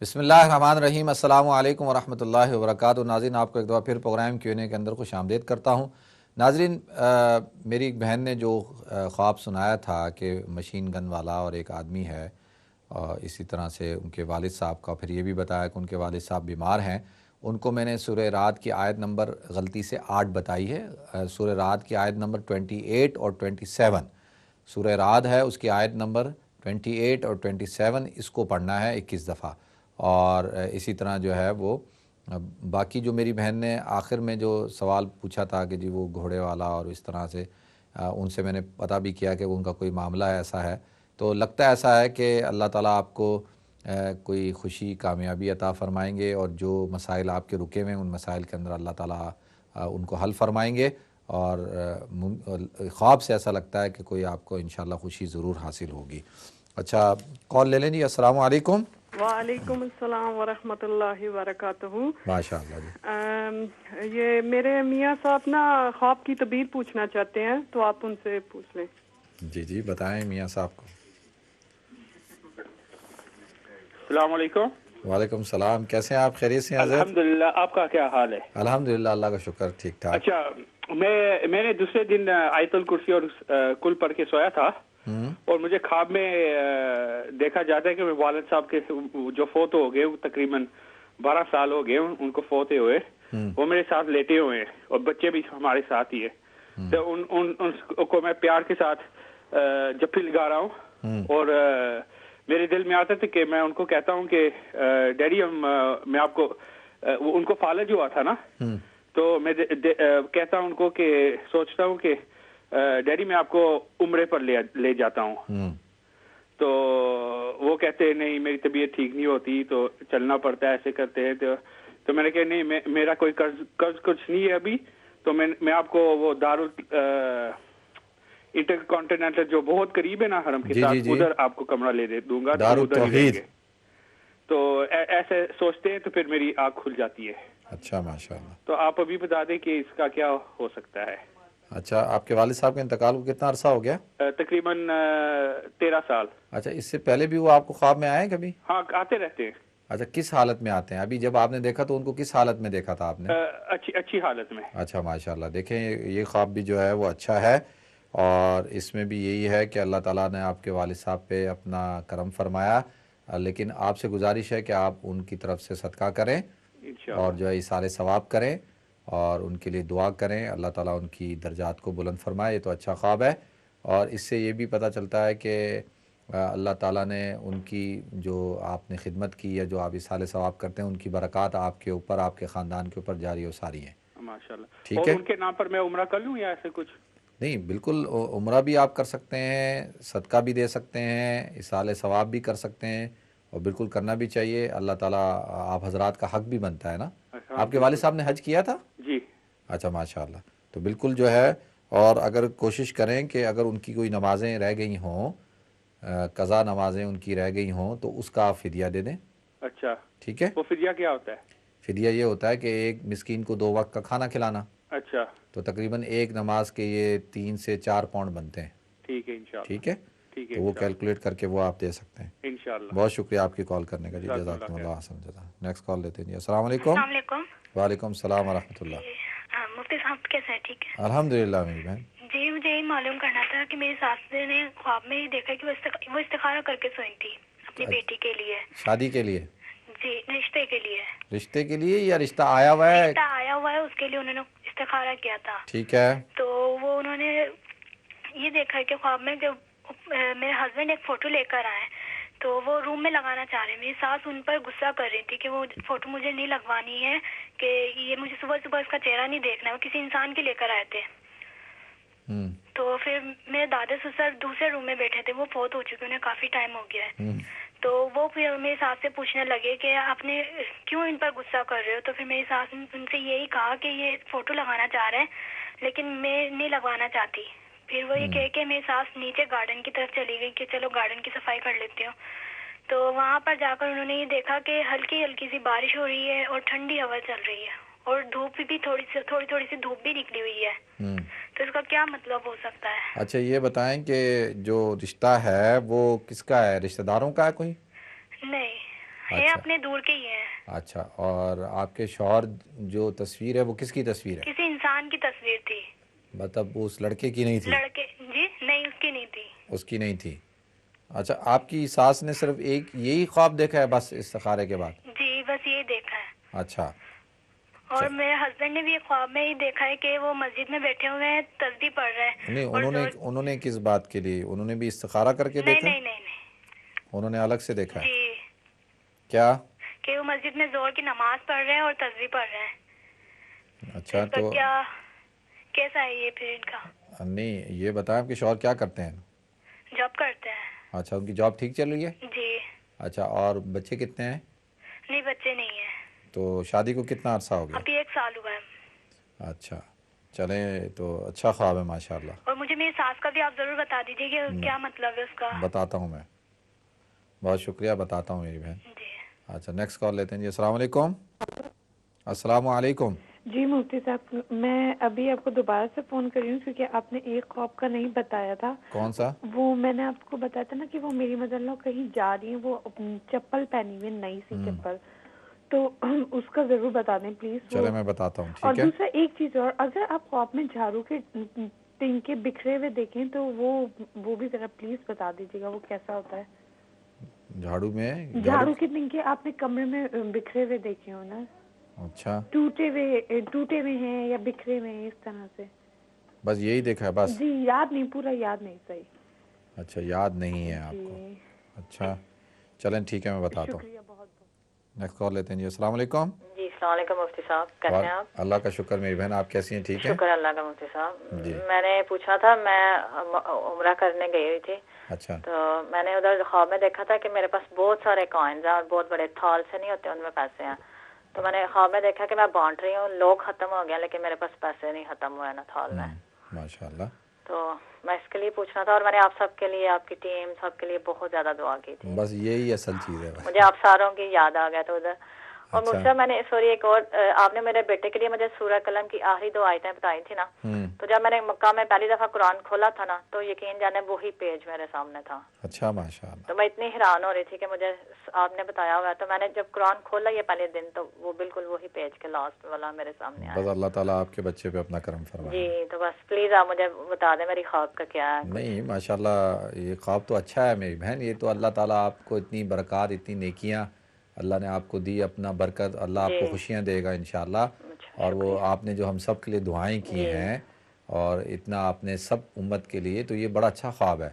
بسم اللہ الرحمن الرحیم۔ السلام علیکم ورحمۃ اللہ وبرکاتہ۔ ناظرین، آپ کو ایک دفعہ پھر پروگرام Q&A کے اندر خوش آمدید کرتا ہوں۔ ناظرین، میری ایک بہن نے جو خواب سنایا تھا کہ مشین گن والا اور ایک آدمی ہے، اور اسی طرح سے ان کے والد صاحب کا، پھر یہ بھی بتایا کہ ان کے والد صاحب بیمار ہیں۔ ان کو میں نے سورہ رعد کی آیت نمبر غلطی سے 8 بتائی ہے۔ سورہ رعد کی آیت نمبر 28 اور 27، سورہ رعد ہے اس کی آیت نمبر 28 اور 27، اس کو پڑھنا ہے 21 دفعہ۔ اور اسی طرح جو ہے وہ باقی جو میری بہن نے آخر میں جو سوال پوچھا تھا کہ جی وہ گھوڑے والا اور اس طرح سے، ان سے میں نے پتہ بھی کیا کہ ان کا کوئی معاملہ ایسا ہے، تو لگتا ہے ایسا ہے کہ اللہ تعالیٰ آپ کو کوئی خوشی کامیابی عطا فرمائیں گے، اور جو مسائل آپ کے رکے ہوئے ہیں ان مسائل کے اندر اللہ تعالیٰ ان کو حل فرمائیں گے، اور خواب سے ایسا لگتا ہے کہ کوئی آپ کو انشاءاللہ خوشی ضرور حاصل ہوگی۔ اچھا، کال لے لیں جی۔ السلام علیکم۔ وعلیکم السلام ورحمۃ اللہ وبرکاتہ۔ ماشاء اللہ جی۔ یہ میرے میاں صاحب نا خواب کی تعبیر پوچھنا چاہتے ہیں، تو آپ ان سے پوچھ لیں۔ جی جی بتائیں میاں صاحب کو۔ السلام علیکم۔ وعلیکم السلام، کیسے ہیں آپ؟ خیریت سے ہیں حضرت؟ الحمدللہ، آپ کا کیا حال ہے؟ الحمدللہ، اللہ کا شکر، ٹھیک ٹھاک۔ اچھا، میں نے دوسرے دن آیت الکرسی اور کل پڑھ کے سویا تھا، اور مجھے خواب میں دیکھا جاتا ہے کہ والد صاحب کے جو فوت ہو گئے، تقریباً 12 سال ہو گئے ان کو فوتے ہوئے، وہ میرے ساتھ لیٹے ہوئے ہیں، اور بچے بھی ہمارے ساتھ ہی ہے، تو ان کو میں پیار کے ساتھ جپھی لگا رہا ہوں، اور میرے دل میں آتا تھا کہ میں ان کو کہتا ہوں کہ ڈیڈی میں آپ کو، ان کو فالج ہوا تھا نا، تو میں کہتا ہوں ان کو کہ سوچتا ہوں کہ ڈیڈی میں آپ کو عمرے پر لے جاتا ہوں، تو وہ کہتے ہیں نہیں میری طبیعت ٹھیک نہیں ہوتی تو چلنا پڑتا ہے، ایسے کرتے ہیں، تو میں نے کہا نہیں میرا کوئی قرض کچھ نہیں ہے ابھی، تو میں آپ کو وہ انٹر کانٹیننٹل جو بہت قریب ہے نا حرم کے ساتھ، ادھر آپ کو کمرہ لے دوں گا، تو ادھر ہی رہیں گے۔ تو ایسے سوچتے ہیں تو پھر میری آنکھ کھل جاتی ہے۔ اچھا، ماشاءاللہ۔ تو آپ ابھی بتا دیں کہ اس کا کیا ہو سکتا ہے۔ اچھا، آپ کے والد صاحب کے انتقال کو کتنا عرصہ ہو گیا؟ تقریباً 13 سال۔ اچھا، اس سے پہلے بھی وہ آپ کو خواب میں آئے کبھی؟ ہاں، آتے رہتے ہیں۔ اچھا، کس حالت میں آتے ہیں؟ ابھی جب آپ نے دیکھا تو ان کو کس حالت میں دیکھا تھا آپ نے؟ اچھی حالت میں۔ اچھا، ماشاءاللہ۔ دیکھیں یہ خواب بھی جو ہے وہ اچھا ہے، اور اس میں بھی یہی ہے کہ اللہ تعالیٰ نے آپ کے والد صاحب پہ اپنا کرم فرمایا، لیکن آپ سے گزارش ہے کہ آپ ان کی طرف سے صدقہ کریں، اور جو ہے ایثار ثواب کریں، اور ان کے لیے دعا کریں، اللہ تعالیٰ ان کی درجات کو بلند فرمائے۔ یہ تو اچھا خواب ہے، اور اس سے یہ بھی پتہ چلتا ہے کہ اللہ تعالیٰ نے ان کی جو آپ نے خدمت کی یا جو آپ ایثار ثواب کرتے ہیں، ان کی برکات آپ کے اوپر، آپ کے خاندان کے اوپر جاری و ساری ہیں۔ ماشاءاللہ۔ ٹھیک اور ہے؟ ان کے نام پر میں عمرہ کر لوں یا ایسے کچھ؟ نہیں، بالکل، عمرہ بھی آپ کر سکتے ہیں، صدقہ بھی دے سکتے ہیں، ایصال ثواب بھی کر سکتے ہیں، اور بالکل کرنا بھی چاہیے۔ اللہ تعالیٰ آپ حضرات کا حق بھی بنتا ہے نا۔ آپ کے والد صاحب نے حج کیا تھا؟ جی۔ اچھا، ماشاءاللہ۔ تو بالکل جو ہے، اور اگر کوشش کریں کہ اگر ان کی کوئی نمازیں رہ گئی ہوں، قضا نمازیں ان کی رہ گئی ہوں، تو اس کا آپ فدیہ دے دیں۔ اچھا، ٹھیک ہے؟ وہ فدیہ کیا ہوتا ہے؟ فدیہ یہ ہوتا ہے کہ ایک مسکین کو 2 وقت کا کھانا کھلانا۔ اچھا، تو تقریباً ایک نماز کے یہ 3 سے 4 پاؤنڈ بنتے ہیں۔ ٹھیک ہے، انشاءاللہ۔ ٹھیک ہے؟ ٹھیک ہے، تو وہ کیلکولیٹ کر کے وہ آپ دے سکتے ہیں۔ انشاءاللہ۔ بہت شکریہ آپ کی کال کرنے کا جی، جزاکم اللہ حسن جزا۔ نیکسٹ کال لیتے ہیں جی۔ السلام علیکم۔ السلام علیکم۔ وعلیکم السلام ورحمۃ اللہ۔ مفتی صاحب کیسے ہیں؟ ٹھیک ہے الحمدللہ میری بہن۔ جی، مجھے یہ معلوم کرنا تھا کہ میری ساس نے خواب میں یہ دیکھا کہ وہ استخارہ کر کے سوئی تھی اپنی بیٹی کے لیے۔ شادی کے لیے؟ جی، رشتے کے لیے۔ رشتے کے لیے یا رشتہ آیا ہوا ہے؟ رشتہ آیا ہوا ہے، اس کے لیے انہوں نے استخارہ کیا تھا۔ ٹھیک ہے۔ تو وہ انہوں نے یہ دیکھا کہ خواب میں جب میرے ہسبینڈ ایک فوٹو لے کر آئے تو وہ روم میں لگانا چاہ رہے ہیں، میری ساس ان پر غصہ کر رہی تھی کہ وہ فوٹو مجھے نہیں لگوانی ہے، کہ یہ مجھے صبح صبح اس کا چہرہ نہیں دیکھنا ہے، وہ کسی انسان کے لے کر آئے تھے۔ تو پھر میرے دادا سسر دوسرے روم میں بیٹھے تھے، وہ فوت ہو چکے، انہیں کافی ٹائم ہو گیا ہے۔ تو وہ پھر میری ساس سے پوچھنے لگے کہ آپ نے کیوں ان پر غصہ کر رہے ہو؟ تو پھر میری ساس نے ان سے یہی کہا کہ یہ فوٹو لگانا چاہ رہے ہیں لیکن میں نہیں لگوانا چاہتی۔ پھر وہ یہ کہہ کے میری ساس نیچے گارڈن کی طرف چلی گئی کہ چلو گارڈن کی صفائی کر لیتی ہوں۔ تو وہاں پر جا کر انہوں نے یہ دیکھا کہ ہلکی ہلکی سی بارش ہو رہی ہے اور ٹھنڈی ہوا چل رہی ہے، اور دھوپ بھی تھوڑی سی دھوپ بھی نکلی ہوئی ہے۔ تو اس کا کیا مطلب ہو سکتا ہے؟ اچھا، یہ بتائیں کہ جو رشتہ ہے وہ کس کا ہے؟ رشتہ داروں کا ہے کوئی؟ نہیں، ہے اپنے دور کے ہی ہیں. اچھا، اور آپ کے شوہر جو تصویر ہے وہ کس کی تصویر ہے؟ کسی انسان کی تصویر تھی. مطلب اس لڑکے کی نہیں تھی؟ لڑکے جی نہیں، اس کی نہیں تھی. اس کی نہیں تھی. اچھا، آپ کی ساس نے صرف ایک یہی خواب دیکھا ہے بس استخارے کے بعد؟ جی بس یہی دیکھا ہے. اچھا. اور میرے ہسبینڈ نے بھی خواب میں ہی دیکھا ہے کہ وہ مسجد میں بیٹھے ہوئے ہیں، تسبیح پڑھ رہے ہیں. نہیں، انہوں نے کس بات کے لیے؟ انہوں نے بھی استخارہ کر کے دیکھا؟ نہیں، انہوں نے الگ سے دیکھا ہے؟ جی کیا کہ وہ مسجد میں زور کی نماز پڑھ رہے ہیں اور تسبیح پڑھ رہے ہیں. اچھا، تو کیا کیسا ہے یہ پھر ان کا؟ نہیں، یہ بتائیں آپ کے شوہر کیا کرتے ہیں؟ جاب کرتے ہیں. اچھا، ان کی جاب ٹھیک چل رہی ہے؟ جی. اچھا، اور بچے کتنے ہیں؟ نہیں بچے نہیں ہیں. تو شادی کو کتنا عرصہ ہو گیا؟ ابھی 1 سال ہوا ہے. اچھا، چلیں، تو اچھا خواب ہے ماشاءاللہ. اور مجھے میری ساس کا بھی آپ ضرور بتا دیجیے کہ کیا مطلب ہے اس کا. بتاتا ہوں میں، بہت شکریہ، بتاتا ہوں میری بہن. جی. اچھا، نیکسٹ کال لیتے ہیں جی. السلام علیکم. السلام علیکم. جی مفتی صاحب، میں ابھی آپ کو دوبارہ سے فون کر رہی ہوں کیونکہ آپ نے ایک خواب کا نہیں بتایا تھا. کون سا؟ وہ میں نے آپ کو بتایا تھا نا کہ وہ میری مدر ان لاء کہیں جا رہی ہیں، وہ چپل پہنی ہوئی، نئی سی چپل، تو اس کا ضرور بتا دیں پلیز. چلے میں بتاتا ہوں، اور ٹھیک ہے. دوسرا ایک چیز اور، اگر آپ خواب میں جھاڑو کے ٹنکے بکھرے ہوئے دیکھیں تو وہ بھی ذرا پلیز بتا دیجیے گا وہ کیسا ہوتا ہے. جھاڑو میں جھاڑو کے ٹنکے آپ نے کمرے میں بکھرے ہوئے دیکھے ہو نا؟ اچھا، ٹوٹے ہوئے ہیں یا بکھرے ہوئے ہیں اس طرح سے. بس یہی دیکھا ہے بس؟ جی یاد نہیں، پورا یاد نہیں. صحیح. اچھا، یاد نہیں ہے آپ کو. اچھا چلیں ٹھیک ہے، میں بتاتا ہوں. شکریہ بہت بہت. نیکسٹ کال لیتے ہیں جی. السلام علیکم. جی السلام علیکم مفتی صاحب، کیسے ہیں آپ؟ اللہ کا شکر میری بہن، آپ کیسی ہیں؟ ٹھیک ہیں؟ شکر اللہ کا مفتی صاحب. جی. میں نے پوچھا تھا، میں عمرہ کرنے گئی ہوئی تھی. اچھا. تو میں نے ادھر خواب میں دیکھا تھا کہ میرے پاس بہت سارے کوائنز ہیں اور بہت بڑے تھال سے نہیں ہوتے، ان میں پیسے ہیں. تو میں نے خواب میں دیکھا کہ میں بانٹ رہی ہوں، لوگ ختم ہو گیا لیکن میرے پاس پیسے نہیں ختم ہوئے نا تھال میں. ماشاءاللہ. تو میں اس کے لیے پوچھنا تھا، اور میں نے آپ سب کے لیے، آپ کی ٹیم سب کے لیے بہت زیادہ دعا کی تھی. بس یہی اصل چیز ہے. مجھے آپ ساروں کی یاد آ گیا تو ادھر. اور مجھ سے میں نے سوری ایک اور، آپ نے میرے بیٹے کے لیے مجھے سورہ قلم کی آخری 2 آیتیں بتائی تھی نا، تو جب میں نے مکہ میں پہلی دفعہ قرآن کھولا تھا نا تو یقین جانے وہی پیج میرے سامنے تھا. اچھا ماشاءاللہ. تو میں اتنی حیران ہو رہی تھی کہ مجھے آپ نے بتایا ہوا. تو میں نے جب قرآن کھولا یہ پہلے دن تو وہ بالکل وہی پیج کے لاسٹ والا میرے سامنے آیا. بس اللہ تعالیٰ آپ کے بچے پہ اپنا کرم فرمائے. جی تو بس پلیز آپ مجھے بتا دیں میری خواب کا کیا ہے. نہیں ماشاءاللہ، یہ خواب تو اچھا ہے میری بہن. یہ تو اللہ تعالیٰ آپ کو اتنی برکات، اتنی نیکیاں اللہ نے آپ کو دی، اپنا برکت اللہ آپ کو خوشیاں دے گا انشاءاللہ. اور وہ آپ نے جو ہم سب کے لیے دعائیں کی ہیں اور اتنا آپ نے سب امت کے لیے، تو یہ بڑا اچھا خواب ہے.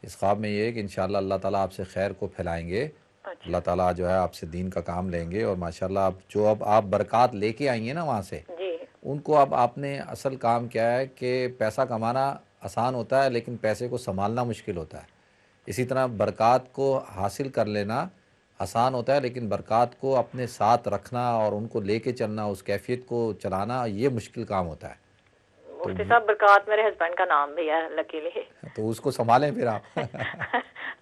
اس خواب میں یہ ہے کہ انشاءاللہ اللہ تعالیٰ آپ سے خیر کو پھیلائیں گے. اللہ تعالیٰ جو ہے آپ سے دین کا کام لیں گے. اور ماشاءاللہ اب آپ برکات لے کے آئی ہیں نا وہاں سے، ان کو اب آپ نے اصل کام کیا ہے کہ پیسہ کمانا آسان ہوتا ہے لیکن پیسے کو سنبھالنا مشکل ہوتا ہے. اسی طرح برکات کو حاصل کر لینا آسان ہوتا ہے لیکن برکات کو اپنے ساتھ رکھنا اور ان کو لے کے چلنا، اس کیفیت کو چلانا، یہ مشکل کام ہوتا ہے. مفتی صاحب برکات میرے ہسبینڈ کا نام بھی ہے لکیلی، تو اس کو سنبھالیں پھر آپ.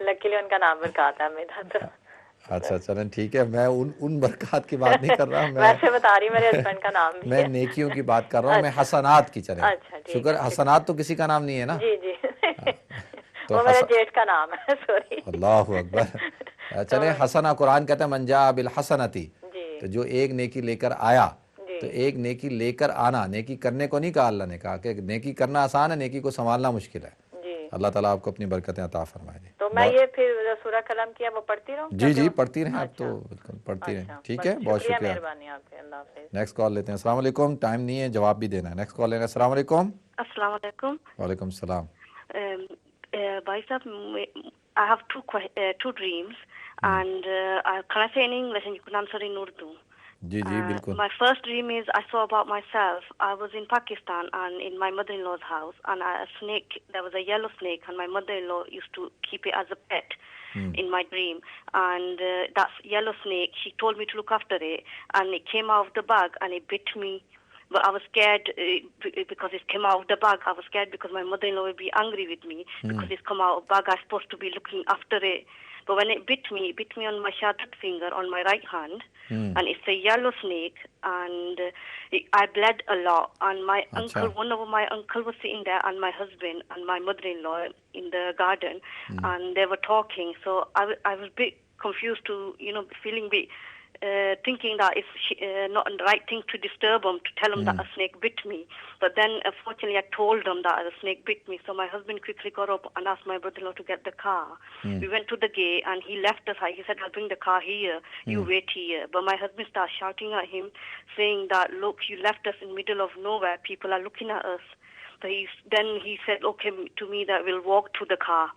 لکیلی ان کا نام برکات ہے میرا. تو اچھا چلیں ٹھیک ہے، میں ان برکات کی بات نہیں کر رہا، میں ویسے بتا رہی میرے ہسبینڈ کا نام بھی میں نیکیوں کی بات کر رہا ہوں. میں حسنات کی. چلیں شکر. حسنات تو کسی کا نام نہیں ہے نا. جی جی تو وہ میرے جیٹھ کا نام ہے. سوری. اللہ اکبر. چلیں حسنہ، قرآن کہتا ہے من جاء بالحسنتی، تو جو ایک نیکی لے کر آیا. تو ایک نیکی لے کر آنا، نیکی کرنے کو نہیں کہا. اللہ نے کہا کہ نیکی کرنا آسان ہے، نیکی کو سنبھالنا مشکل ہے. اللہ تعالیٰ آپ کو اپنی برکتیں عطا فرمائے. تو میں یہ پھر سورہ قلم کیا وہ پڑھتی رہوں؟ جی پڑھتی رہیں آپ، تو بالکل پڑھتی رہیں. ٹھیک ہے، بہت شکریہ، مہربانی آپ کی. اللہ حافظ. نیکسٹ کال لیتے ہیں. السلام علیکم. ٹائم نہیں ہے، جواب بھی دینا ہے. نیکسٹ کال لینا. السلام علیکم. السلام علیکم. وعلیکم السلام. بھائی صاحب, I have two dreams, and can I say in English and you can answer in Urdu? جی بالکل. My first dream is I saw about myself. I was in Pakistan and in my mother-in-law's house, and a snake, there was a yellow snake, and my mother-in-law used to keep it as a pet in my dream. And that yellow snake, she told me to look after it, and it came out of the bag and it bit me. But I was scared because it came out of the bag. I was scared because my mother-in-law would be angry with me because it's come out of the bag. I'm supposed to be looking after it. But when it bit me on my shattered finger on my right hand, and it's a yellow snake, and I bled a lot. And my uncle, one of my uncle was sitting there, and my husband and my mother-in-law in the garden, and they were talking. So I was a bit confused to, feeling thinking that it's not the right thing to disturb him, to tell him that a snake bit me. But then, fortunately, I told him that a snake bit me. So my husband quickly got up and asked my brother-in-law to get the car. We went to the gate and he left us. He said, I'll bring the car here. You wait here. But my husband started shouting at him, saying that, look, you left us in the middle of nowhere. People are looking at us. So then he said, okay, to me, that we'll walk to the car.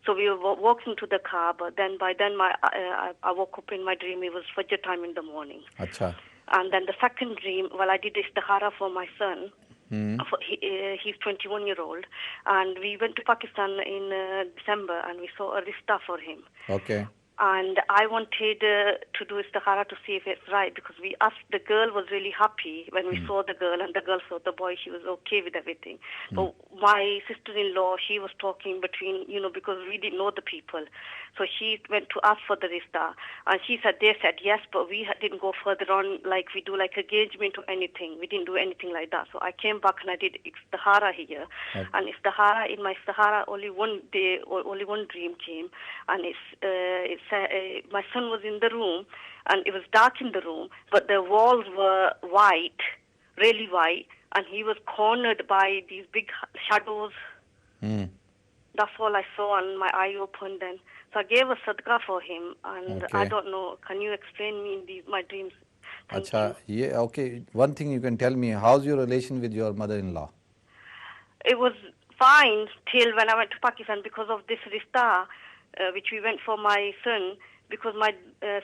So we were walking to the car, but then by then I woke up in my dream. It was Fajr time in the morning. Achha. And then the second dream, well, I did istikhara for my son. He's 21-year-old. And we went to Pakistan in December and we saw a rishta for him. Okay. And I wanted to do istikhara to see if it's right, because we asked, the girl was really happy when we saw the girl, and the girl saw the boy, she was okay with everything. But my sister-in-law, she was talking between, because we didn't know the people. So she went to ask for the rishta, and they said yes, but we didn't go further on, like we do like engagement or anything. We didn't do anything like that. So I came back and I did istikhara here. Okay. And in my istikhara, only one day, or only one dream came, and my son was in the room, and it was dark in the room, but the walls were white, really white, and he was cornered by these big shadows. That's all I saw, and my eye opened then. So I gave a sadaqah for him, and I don't know, can you explain me my dreams? Thank you. Yeah, okay. One thing you can tell me, how's your relation with your mother-in-law? It was fine till when I went to Pakistan because of this rishta, which we went for my son, because my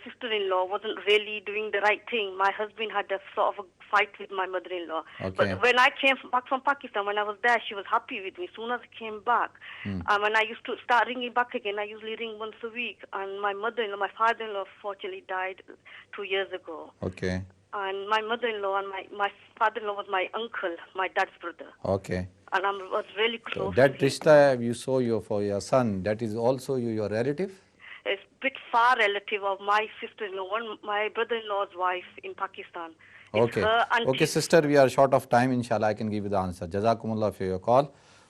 sister-in-law wasn't really doing the right thing. My husband had a sort of a fight with my mother-in-law. Okay. But when I came back from Pakistan, when I was there, she was happy with me. As soon as I came back, when I used to start ringing back again, I usually ring once a week. And my father-in-law fortunately died 2 years ago. Okay. And my mother-in-law and my father-in-law was my uncle, my dad's brother. Okay. And I was really close. So that rishta you saw for your son, that is also your relative? It's a bit far relative of my sister-in-law, my brother-in-law's wife in Pakistan. Okay. Okay, sister, we are short of time. Inshallah, I can give you the answer. Jazakumullah for your call.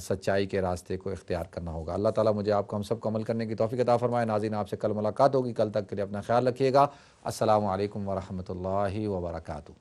سچائی کے راستے کو اختیار کرنا ہوگا۔ اللہ تعالیٰ مجھے آپ کو ہم سب کو عمل کرنے کی توفیق عطا فرمائے۔ ناظرین آپ سے کل ملاقات ہوگی، کل تک کے لیے اپنا خیال رکھیے گا۔ السلام علیکم ورحمۃ اللہ وبرکاتہ۔